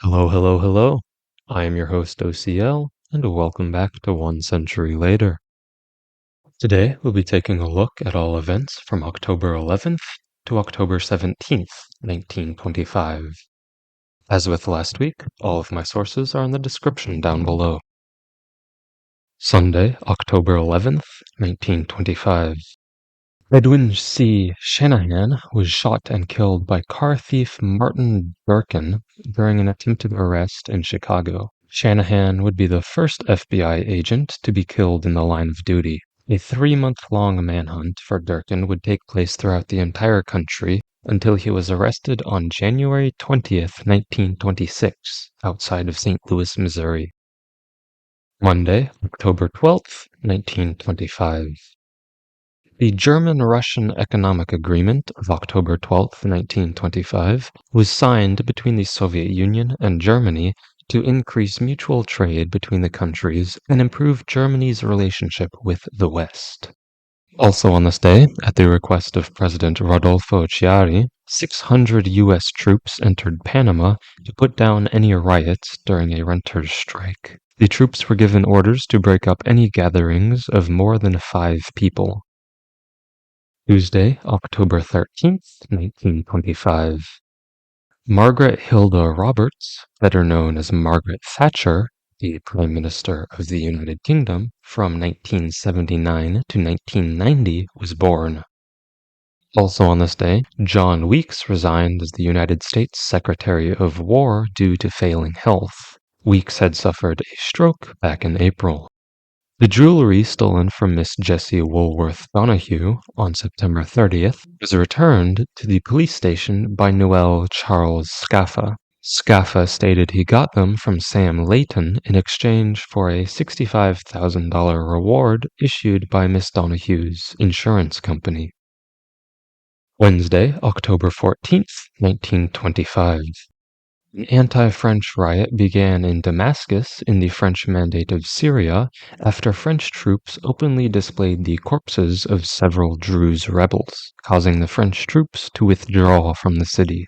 Hello, hello, hello. I am your host OCL, and welcome back to One Century Later. Today, we'll be taking a look at all events from October 11th to October 17th, 1925. As with last week, all of my sources are in the description down below. Sunday, October 11th, 1925. Edwin C. Shanahan was shot and killed by car thief Martin Durkin during an attempted arrest in Chicago. Shanahan would be the first FBI agent to be killed in the line of duty. A 3-month-long manhunt for Durkin would take place throughout the entire country until he was arrested on January 20th, 1926, outside of St. Louis, Missouri. Monday, October 12th, 1925. The German-Russian Economic Agreement of October 12, 1925, was signed between the Soviet Union and Germany to increase mutual trade between the countries and improve Germany's relationship with the West. Also on this day, at the request of President Rodolfo Chiari, 600 U.S. troops entered Panama to put down any riots during a renters' strike. The troops were given orders to break up any gatherings of more than 5 people. Tuesday, October 13th, 1925. Margaret Hilda Roberts, better known as Margaret Thatcher, the Prime Minister of the United Kingdom from 1979 to 1990, was born. Also on this day, John Weeks resigned as the United States Secretary of War due to failing health. Weeks had suffered a stroke back in April. The jewelry stolen from Miss Jessie Woolworth Donahue on September 30th was returned to the police station by Noel Charles Scaffa. Scaffa stated he got them from Sam Layton in exchange for a $65,000 reward issued by Miss Donahue's insurance company. Wednesday, October 14th, 1925. An anti-French riot began in Damascus in the French Mandate of Syria after French troops openly displayed the corpses of several Druze rebels, causing the French troops to withdraw from the city.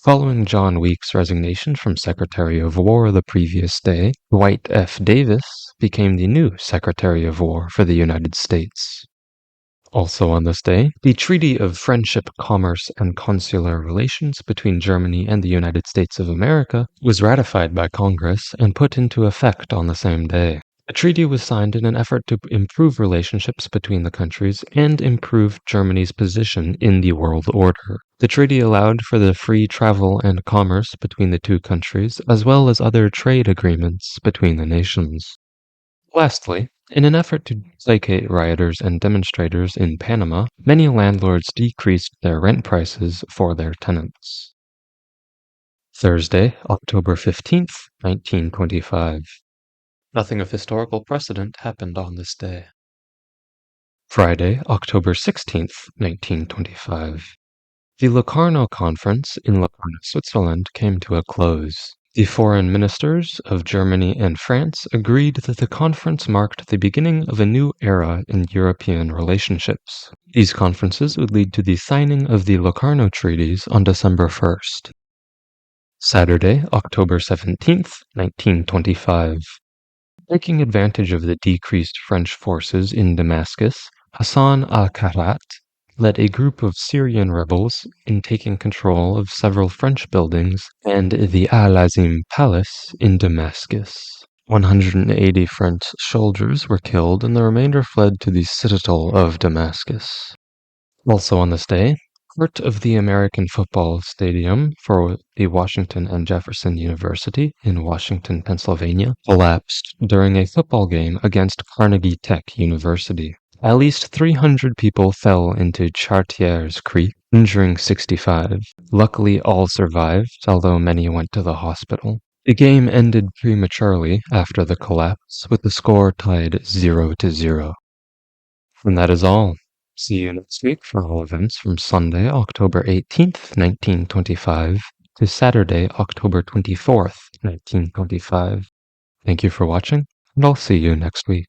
Following John Weeks' resignation from Secretary of War the previous day, Dwight F. Davis became the new Secretary of War for the United States. Also on this day, the Treaty of Friendship, Commerce, and Consular Relations between Germany and the United States of America was ratified by Congress and put into effect on the same day. The treaty was signed in an effort to improve relationships between the countries and improve Germany's position in the world order. The treaty allowed for the free travel and commerce between the two countries, as well as other trade agreements between the nations. Lastly, in an effort to placate rioters and demonstrators in Panama, many landlords decreased their rent prices for their tenants. Thursday, October 15th, 1925. Nothing of historical precedent happened on this day. Friday, October 16th, 1925. The Locarno Conference in Locarno, Switzerland came to a close. The foreign ministers of Germany and France agreed that the conference marked the beginning of a new era in European relationships. These conferences would lead to the signing of the Locarno Treaties on December 1st. Saturday, October 17th, 1925. Taking advantage of the decreased French forces in Damascus, Hassan al-Karat led a group of Syrian rebels in taking control of several French buildings and the Al-Azim Palace in Damascus. 180 French soldiers were killed and the remainder fled to the citadel of Damascus. Also on this day, part of the American football stadium for the Washington and Jefferson University in Washington, Pennsylvania, collapsed during a football game against Carnegie Tech University. At least 300 people fell into Chartiers Creek, injuring 65. Luckily, all survived, although many went to the hospital. The game ended prematurely after the collapse, with the score tied 0-0. And that is all. See you next week for all events from Sunday, October 18th, 1925, to Saturday, October 24th, 1925. Thank you for watching, and I'll see you next week.